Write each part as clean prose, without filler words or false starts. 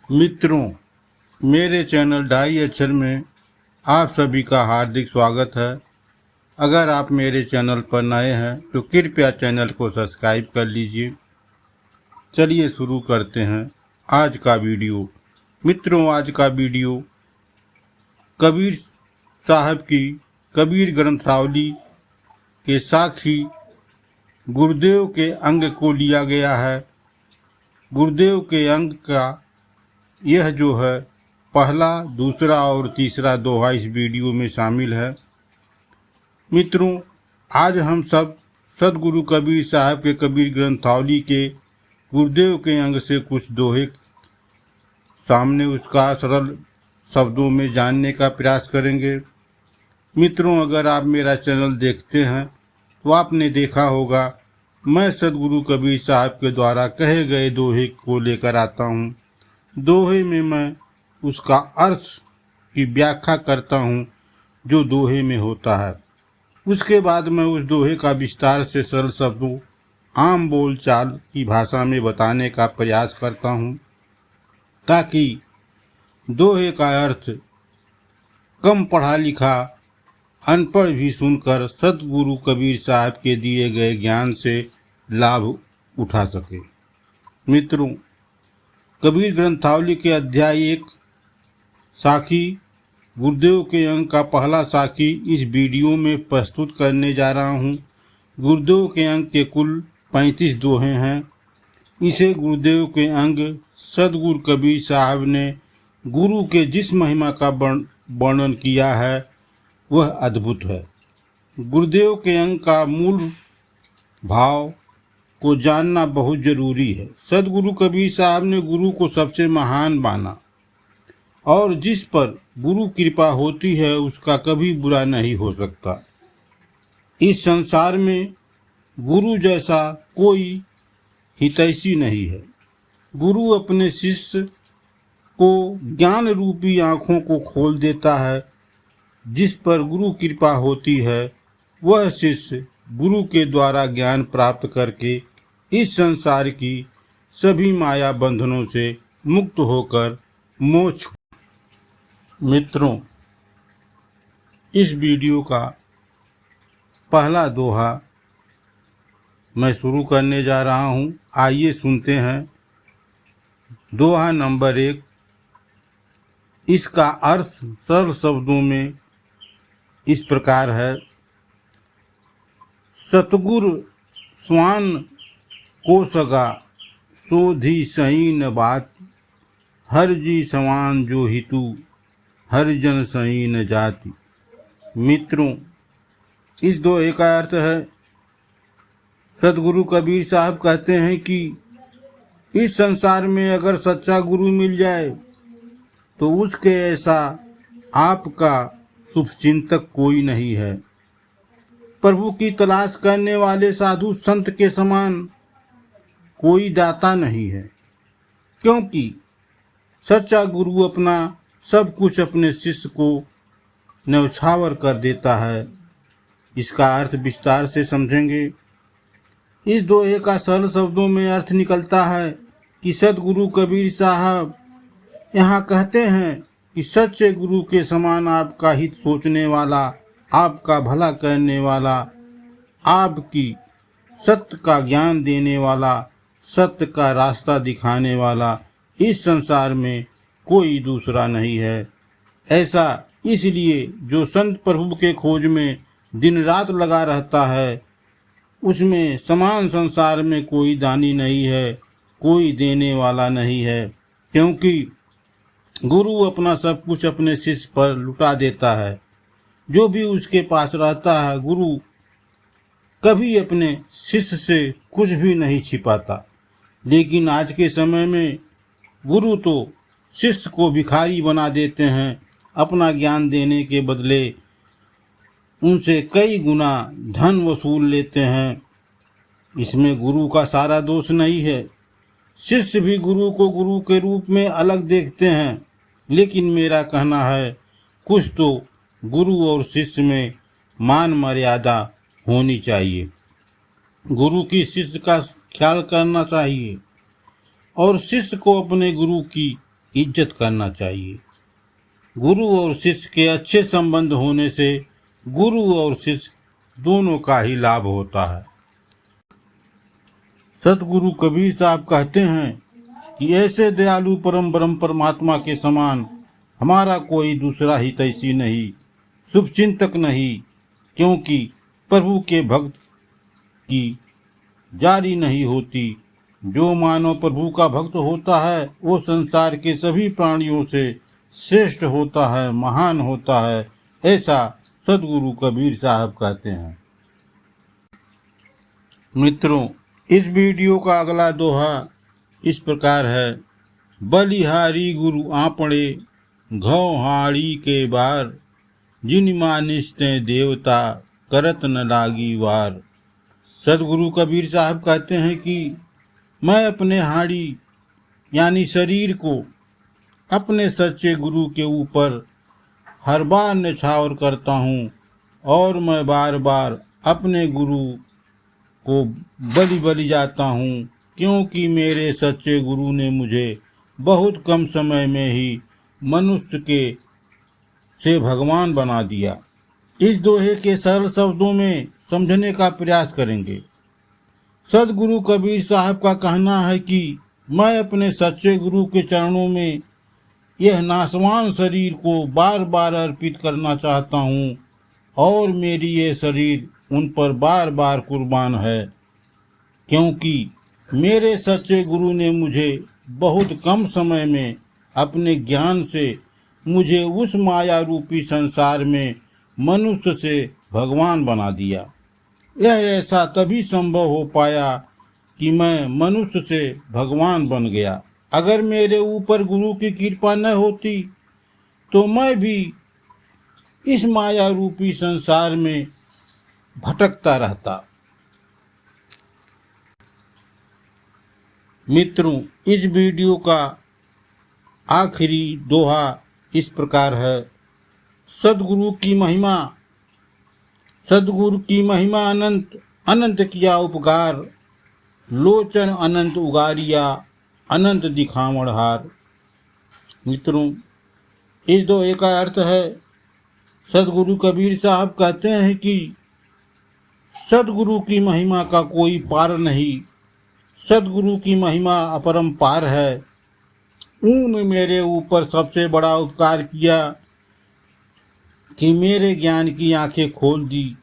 मित्रों, मेरे चैनल ढाई अक्षर में आप सभी का हार्दिक स्वागत है। अगर आप मेरे चैनल पर नए हैं तो कृपया चैनल को सब्सक्राइब कर लीजिए। चलिए शुरू करते हैं आज का वीडियो। मित्रों, आज का वीडियो कबीर साहब की कबीर ग्रंथावली के साखी गुरुदेव के अंग को लिया गया है। गुरुदेव के अंग का यह जो है पहला, दूसरा और तीसरा दोहा इस वीडियो में शामिल है। मित्रों, आज हम सब सदगुरु कबीर साहब के कबीर ग्रंथावली के गुरुदेव के अंग से कुछ दोहे सामने उसका सरल शब्दों में जानने का प्रयास करेंगे। मित्रों, अगर आप मेरा चैनल देखते हैं तो आपने देखा होगा मैं सदगुरु कबीर साहब के द्वारा कहे गए दोहे को लेकर आता हूँ। दोहे में मैं उसका अर्थ की व्याख्या करता हूँ जो दोहे में होता है। उसके बाद मैं उस दोहे का विस्तार से सरल शब्दों, आम बोलचाल की भाषा में बताने का प्रयास करता हूँ ताकि दोहे का अर्थ कम पढ़ा लिखा अनपढ़ भी सुनकर सदगुरु कबीर साहब के दिए गए ज्ञान से लाभ उठा सके। मित्रों, कबीर ग्रंथावली के अध्याय 1 साखी गुरुदेव के अंग का पहला साखी इस वीडियो में प्रस्तुत करने जा रहा हूँ। गुरुदेव के अंग के कुल 35 दोहे हैं। इसे गुरुदेव के अंग सदगुरु कबीर साहब ने गुरु के जिस महिमा का वर्णन किया है वह अद्भुत है। गुरुदेव के अंग का मूल भाव को जानना बहुत जरूरी है। सदगुरु कबीर साहब ने गुरु को सबसे महान माना और जिस पर गुरु कृपा होती है उसका कभी बुरा नहीं हो सकता। इस संसार में गुरु जैसा कोई हितैषी नहीं है। गुरु अपने शिष्य को ज्ञान रूपी आँखों को खोल देता है। जिस पर गुरु कृपा होती है वह शिष्य गुरु के द्वारा ज्ञान प्राप्त करके इस संसार की सभी माया बंधनों से मुक्त होकर मोक्ष। मित्रों, इस वीडियो का पहला दोहा मैं शुरू करने जा रहा हूँ। आइए सुनते हैं। दोहा नंबर 1। इसका अर्थ सरल शब्दों में इस प्रकार है। सतगुर स्वान को सगा सोधी सही न बात, हर जी समान जो हितु हर जन सही न जाति। मित्रों, इस दोहे का अर्थ है, सदगुरु कबीर साहब कहते हैं कि इस संसार में अगर सच्चा गुरु मिल जाए तो उसके ऐसा आपका शुभचिंतक कोई नहीं है। प्रभु की तलाश करने वाले साधु संत के समान कोई दाता नहीं है, क्योंकि सच्चा गुरु अपना सब कुछ अपने शिष्य को न्यौछावर कर देता है। इसका अर्थ विस्तार से समझेंगे। इस दोहे का सरल शब्दों में अर्थ निकलता है कि सदगुरु कबीर साहब यहाँ कहते हैं कि सच्चे गुरु के समान आपका हित सोचने वाला, आपका भला करने वाला, आपकी सत्य का ज्ञान देने वाला, सत्य का रास्ता दिखाने वाला इस संसार में कोई दूसरा नहीं है। ऐसा इसलिए जो संत प्रभु के खोज में दिन रात लगा रहता है, उसमें समान संसार में कोई दानी नहीं है, कोई देने वाला नहीं है, क्योंकि गुरु अपना सब कुछ अपने शिष्य पर लुटा देता है। जो भी उसके पास रहता है, गुरु कभी अपने शिष्य से कुछ भी नहीं छिपाता। लेकिन आज के समय में गुरु तो शिष्य को भिखारी बना देते हैं। अपना ज्ञान देने के बदले उनसे कई गुना धन वसूल लेते हैं। इसमें गुरु का सारा दोष नहीं है। शिष्य भी गुरु को गुरु के रूप में अलग देखते हैं, लेकिन मेरा कहना है कुछ तो गुरु और शिष्य में मान मर्यादा होनी चाहिए। गुरु की शिष्य का ख्याल करना चाहिए और शिष्य को अपने गुरु की इज्जत करना चाहिए। गुरु और शिष्य के अच्छे संबंध होने से गुरु और शिष्य दोनों का ही लाभ होता है। सतगुरु कबीर साहब कहते हैं कि ऐसे दयालु परम ब्रह्म परमात्मा के समान हमारा कोई दूसरा हितैषी नहीं, शुभचिंतक नहीं, क्योंकि प्रभु के भक्त की जारी नहीं होती। जो मानव प्रभु का भक्त होता है वो संसार के सभी प्राणियों से श्रेष्ठ होता है, महान होता है, ऐसा सदगुरु कबीर साहब कहते हैं। मित्रों, इस वीडियो का अगला दोहा इस प्रकार है। बलिहारी गुरु आपणे घौ हाड़ी के बार, जिन मानिस ते देवता करत न लागी वार। सदगुरु कबीर साहब कहते हैं कि मैं अपने हाड़ी यानी शरीर को अपने सच्चे गुरु के ऊपर हर बार न्यौछावर करता हूँ और मैं बार बार अपने गुरु को बलि जाता हूँ, क्योंकि मेरे सच्चे गुरु ने मुझे बहुत कम समय में ही मनुष्य के से भगवान बना दिया। इस दोहे के सरल शब्दों में समझने का प्रयास करेंगे। सदगुरु कबीर साहब का कहना है कि मैं अपने सच्चे गुरु के चरणों में यह नाशवान शरीर को बार बार अर्पित करना चाहता हूँ और मेरी ये शरीर उन पर बार बार कुर्बान है, क्योंकि मेरे सच्चे गुरु ने मुझे बहुत कम समय में अपने ज्ञान से मुझे उस माया रूपी संसार में मनुष्य से भगवान बना दिया। यह ऐसा तभी संभव हो पाया कि मैं मनुष्य से भगवान बन गया। अगर मेरे ऊपर गुरु की कृपा न होती तो मैं भी इस माया रूपी संसार में भटकता रहता। मित्रों, इस वीडियो का आखिरी दोहा इस प्रकार है। सदगुरु की महिमा अनंत अनंत किया उपकार, लोचन अनंत उगारिया अनंत दिखावण हार। मित्रों, इस दोहे का अर्थ है, सदगुरु कबीर साहब कहते हैं कि सदगुरु की महिमा का कोई पार नहीं, सदगुरु की महिमा अपरंपार है। उन्होंने मेरे ऊपर सबसे बड़ा उपकार किया कि मेरे ज्ञान की आंखें खोल दी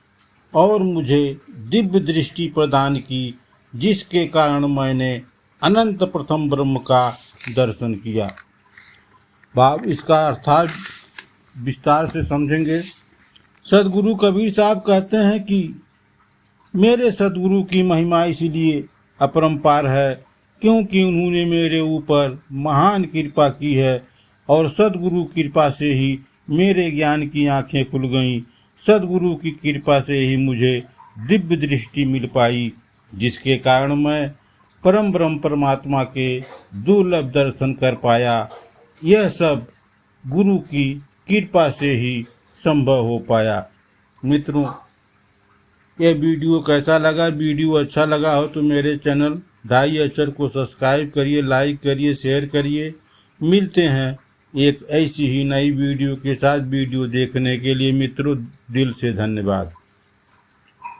और मुझे दिव्य दृष्टि प्रदान की, जिसके कारण मैंने अनंत प्रथम ब्रह्म का दर्शन किया। भाव इसका अर्थात विस्तार से समझेंगे। सदगुरु कबीर साहब कहते हैं कि मेरे सदगुरु की महिमा इसलिए अपरंपार है क्योंकि उन्होंने मेरे ऊपर महान कृपा की है और सदगुरु कृपा से ही मेरे ज्ञान की आंखें खुल गईं। सदगुरु की कृपा से ही मुझे दिव्य दृष्टि मिल पाई, जिसके कारण मैं परम ब्रह्म परमात्मा के दुर्लभ दर्शन कर पाया। यह सब गुरु की कृपा से ही संभव हो पाया। मित्रों, यह वीडियो कैसा लगा? वीडियो अच्छा लगा हो तो मेरे चैनल ढाई अक्षर को सब्सक्राइब करिए, लाइक करिए, शेयर करिए। मिलते हैं एक ऐसी ही नई वीडियो के साथ। वीडियो देखने के लिए मित्रों दिल से धन्यवाद।